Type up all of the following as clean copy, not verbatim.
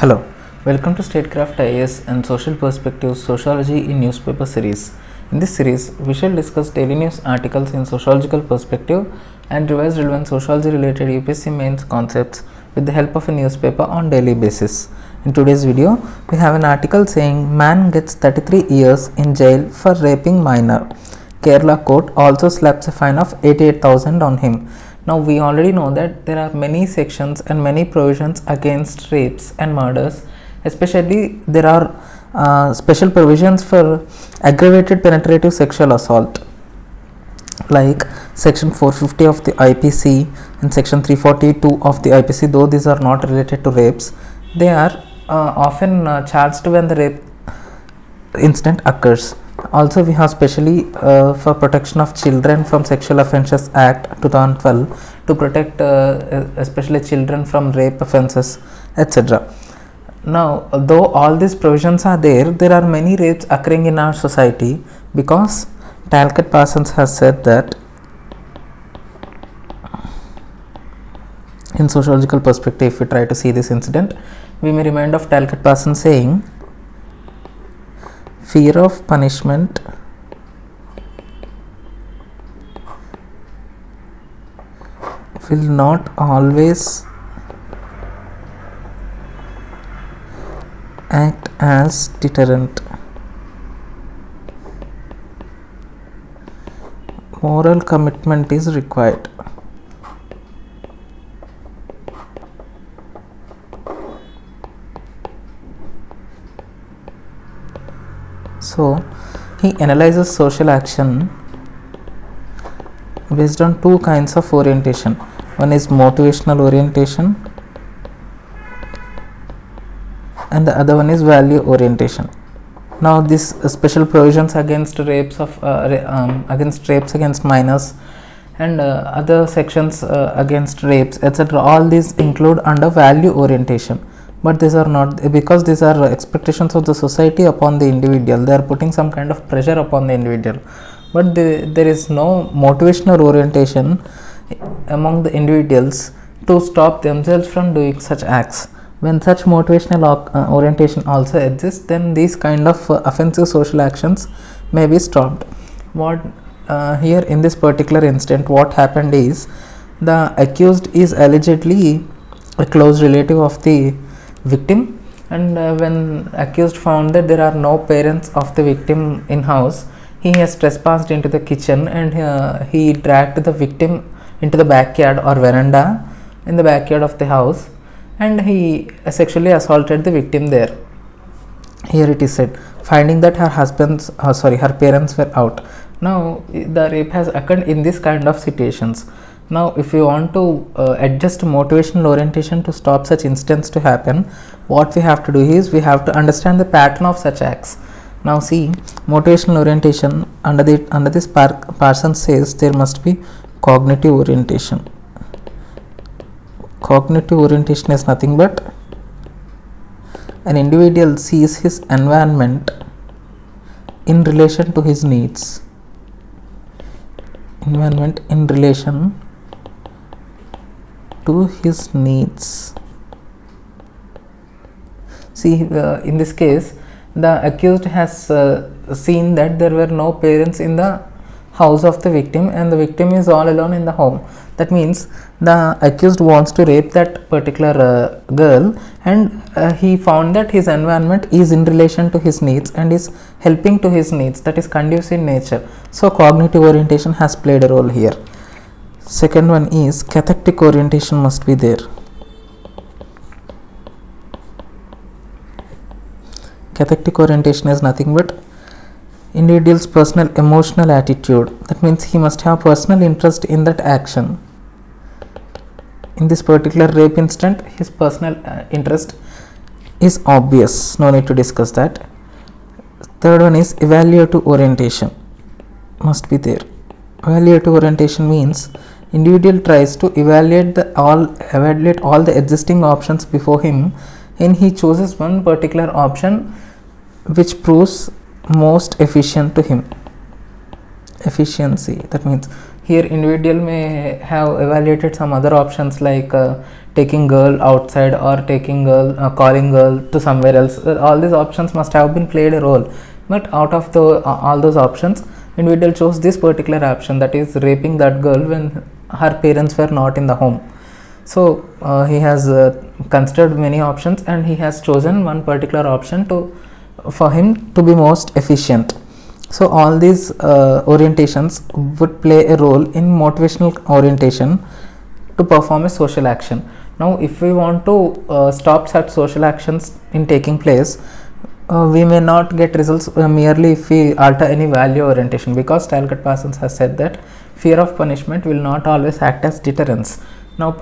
Hello, welcome to Statecraft IAS and Social Perspectives Sociology in Newspaper series. In this series, we shall discuss daily news articles in sociological perspective and revise relevant sociology related UPSC mains concepts with the help of a newspaper on daily basis. In today's video, we have an article saying man gets 33 years in jail for raping minor. Kerala court also slaps a fine of 88,000 on him. Now we already know that there are many sections and many provisions against rapes and murders, especially there are special provisions for aggravated penetrative sexual assault like section 450 of the IPC and section 342 of the IPC. Though these are not related to rapes, they are often charged when the rape incident occurs. Also, we have specially for protection of children from Sexual Offences Act 2012 to protect especially children from rape offences, etc. Now, though all these provisions are there, there are many rapes occurring in our society because Talcott Parsons has said that in sociological perspective, if we try to see this incident, we may remind of Talcott Parsons saying, fear of punishment will not always act as deterrent. Moral commitment is required. So, he analyzes social action based on two kinds of orientation. One is motivational orientation and the other one is value orientation. Now, these special provisions against rapes against minors and other sections against rapes, etc., all these include under value orientation. But these are not, because these are expectations of the society upon the individual. They are putting some kind of pressure upon the individual, but there is no motivational orientation among the individuals to stop themselves from doing such acts. When such motivational orientation also exists, then these kind of offensive social actions may be stopped. What here in this particular incident, what happened is the accused is allegedly a close relative of the victim, and when accused found that there are no parents of the victim in house, he has trespassed into the kitchen and he dragged the victim into the backyard or veranda in the backyard of the house, and he sexually assaulted the victim there. Here it is said, finding that her parents were out. Now the rape has occurred in this kind of situations. Now, if you want to adjust motivational orientation to stop such incidents to happen, what we have to do is we have to understand the pattern of such acts. Now, see, motivational orientation under this Parsons says there must be cognitive orientation. Cognitive orientation is nothing but an individual sees his environment in relation to his needs. Environment in relation to his needs. See, in this case, the accused has seen that there were no parents in the house of the victim and the victim is all alone in the home. That means the accused wants to rape that particular girl, and he found that his environment is in relation to his needs and is helping to his needs, that is conducive in nature. So, cognitive orientation has played a role here. Second one is cathectic orientation must be there. Cathectic orientation is nothing but individual's personal emotional attitude. That means he must have personal interest in that action. In this particular rape incident, his personal interest is obvious, no need to discuss that. Third one is evaluative orientation must be there. Evaluative orientation means individual tries to evaluate all the existing options before him, and he chooses one particular option which proves most efficient to him. Efficiency, that means Here individual may have evaluated some other options like taking girl outside or taking girl, calling girl to somewhere else. All these options must have been played a role, but out of the all those options, individual chose this particular option, that is raping that girl when her parents were not in the home. So he has considered many options and he has chosen one particular option for him to be most efficient. So all these orientations would play a role in motivational orientation to perform a social action. Now if we want to stop such social actions in taking place, we may not get results merely if we alter any value orientation, because Talcott Parsons has said that fear of punishment will not always act as deterrence. Now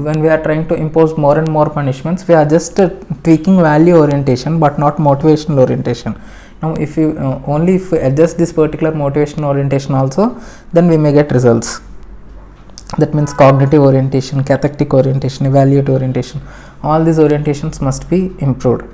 when we are trying to impose more and more punishments, we are just tweaking value orientation but not motivational orientation. Now if you only if we adjust this particular motivational orientation also, then we may get results. That means cognitive orientation, cathectic orientation, evaluative orientation, all these orientations must be improved.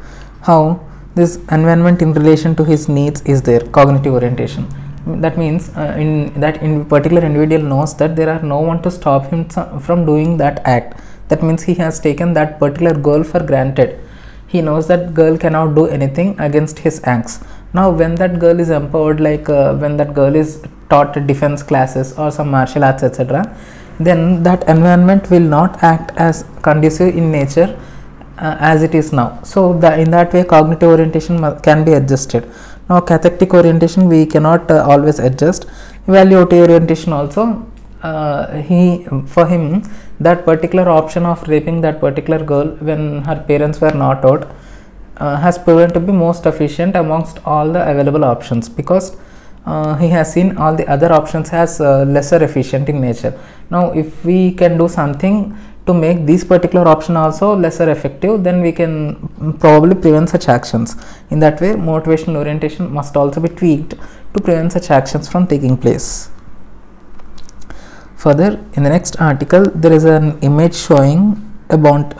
How? This environment in relation to his needs is there, cognitive orientation. That means in particular individual knows that there are no one to stop him from doing that act. That means he has taken that particular goal for granted. He knows that girl cannot do anything against his angst. Now when that girl is empowered, like when that girl is taught defense classes or some martial arts, etc., then that environment will not act as conducive in nature as it is now. So in that way cognitive orientation can be adjusted. Now cathectic orientation we cannot always adjust. Evaluative orientation also, for him that particular option of raping that particular girl when her parents were not out has proven to be most efficient amongst all the available options, because he has seen all the other options as lesser efficient in nature. Now if we can do something to make this particular option also lesser effective, then we can probably prevent such actions. In that way motivational orientation must also be tweaked to prevent such actions from taking place. Further, in the next article there is an image showing about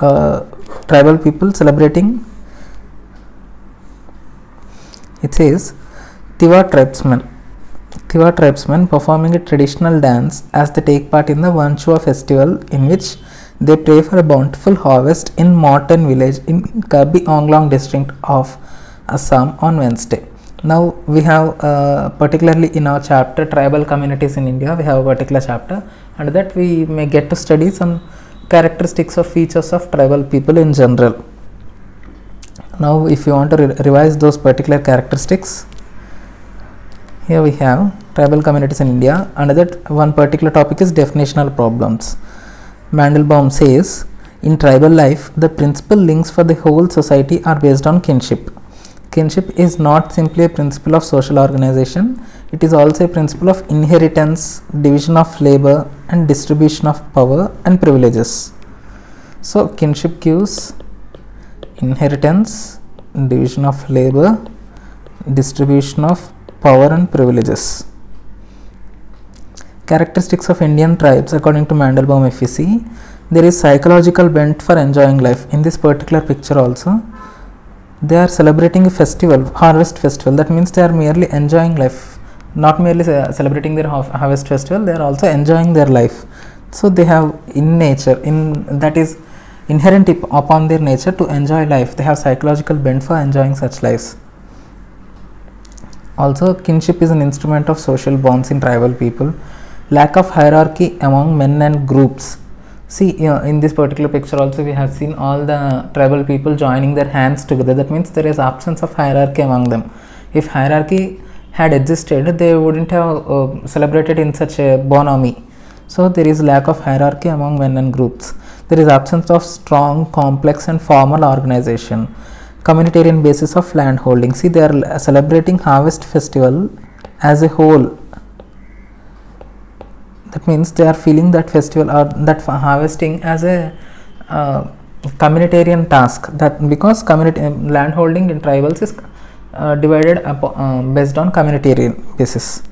tribal people celebrating. It says Tiwa tribesmen performing a traditional dance as they take part in the Wanchua festival, in which they pray for a bountiful harvest in Morton village in Karbi Anglong district of Assam on Wednesday. Now we have particularly in our chapter tribal communities in India, we have a particular chapter, and that we may get to study some characteristics or features of tribal people in general. Now if you want to revise those particular characteristics, here we have tribal communities in India. Another one particular topic is definitional problems. Mandelbaum says, in tribal life, the principal links for the whole society are based on kinship. Kinship is not simply a principle of social organization, it is also a principle of inheritance, division of labor, and distribution of power and privileges. So, kinship gives inheritance, division of labor, distribution of power and privileges. Characteristics of Indian tribes according to Mandelbaum, if we see, there is psychological bent for enjoying life. In this particular picture also, they are celebrating a festival, harvest festival. That means they are merely enjoying life, not merely celebrating their harvest festival, they are also enjoying their life. So they have in nature, that is inherent upon their nature to enjoy life. They have psychological bent for enjoying such lives. Also, kinship is an instrument of social bonds in tribal people. Lack of hierarchy among men and groups. See, in this particular picture also we have seen all the tribal people joining their hands together. That means there is absence of hierarchy among them. If hierarchy had existed, they wouldn't have celebrated in such a bonhomie. So there is lack of hierarchy among men and groups. There is absence of strong, complex and formal organization. Communitarian basis of land holding. See, they are celebrating harvest festival as a whole. That means they are feeling that festival or that harvesting as a communitarian task. That because community land holding in tribals is divided based on communitarian basis.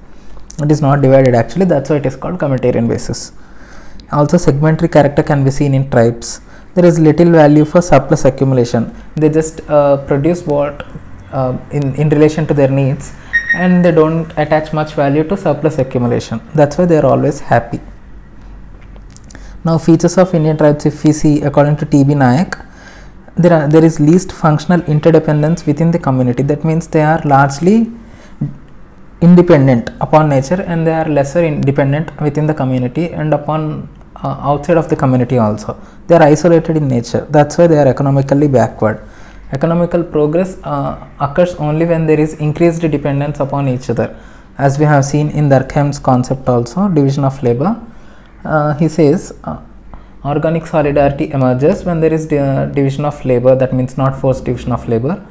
It is not divided actually. That's why it is called communitarian basis. Also, segmentary character can be seen in tribes. There is little value for surplus accumulation. They just produce what in relation to their needs, and they don't attach much value to surplus accumulation. That's why they are always happy. Now features of Indian tribes, if we see according to T.B. Nayak, there is least functional interdependence within the community. That means they are largely independent upon nature, and they are lesser independent within the community and upon outside of the community also. They are isolated in nature. That's why they are economically backward. Economical progress occurs only when there is increased dependence upon each other, as we have seen in Durkheim's concept also, division of labor. He says organic solidarity emerges when there is division of labor, that means not forced division of labor.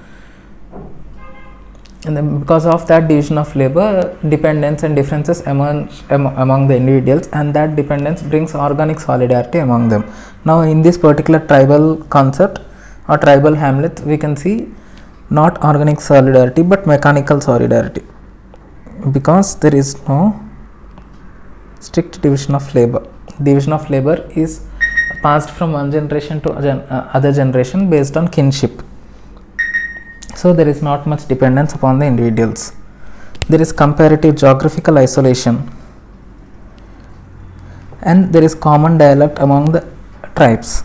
And then because of that division of labor, dependence and differences among the individuals, and that dependence brings organic solidarity among them. Now in this particular tribal concept or tribal hamlet, we can see not organic solidarity but mechanical solidarity, because there is no strict division of labor. Division of labor is passed from one generation to other generation based on kinship. So there is not much dependence upon the individuals. There is comparative geographical isolation, and there is common dialect among the tribes.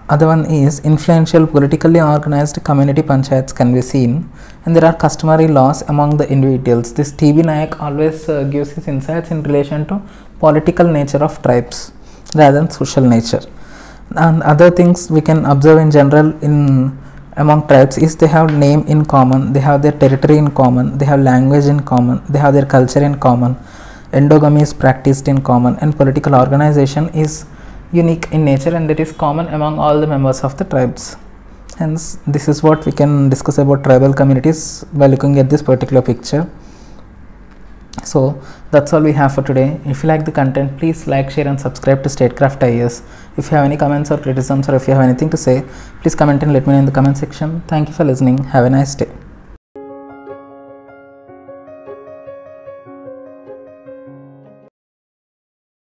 Other one is influential politically organized community panchayats can be seen, and there are customary laws among the individuals. This T.B. Nayak always gives his insights in relation to political nature of tribes rather than social nature. And other things we can observe in general among tribes is they have name in common, they have their territory in common, they have language in common, they have their culture in common, endogamy is practiced in common, and political organization is unique in nature, and that is common among all the members of the tribes. Hence this is what we can discuss about tribal communities by looking at this particular picture. So that's all we have for today. If you like the content, please like, share and subscribe to Statecraft IAS. If you have any comments or criticisms, or if you have anything to say, please comment and let me know in the comment section. Thank you for listening. Have a nice day.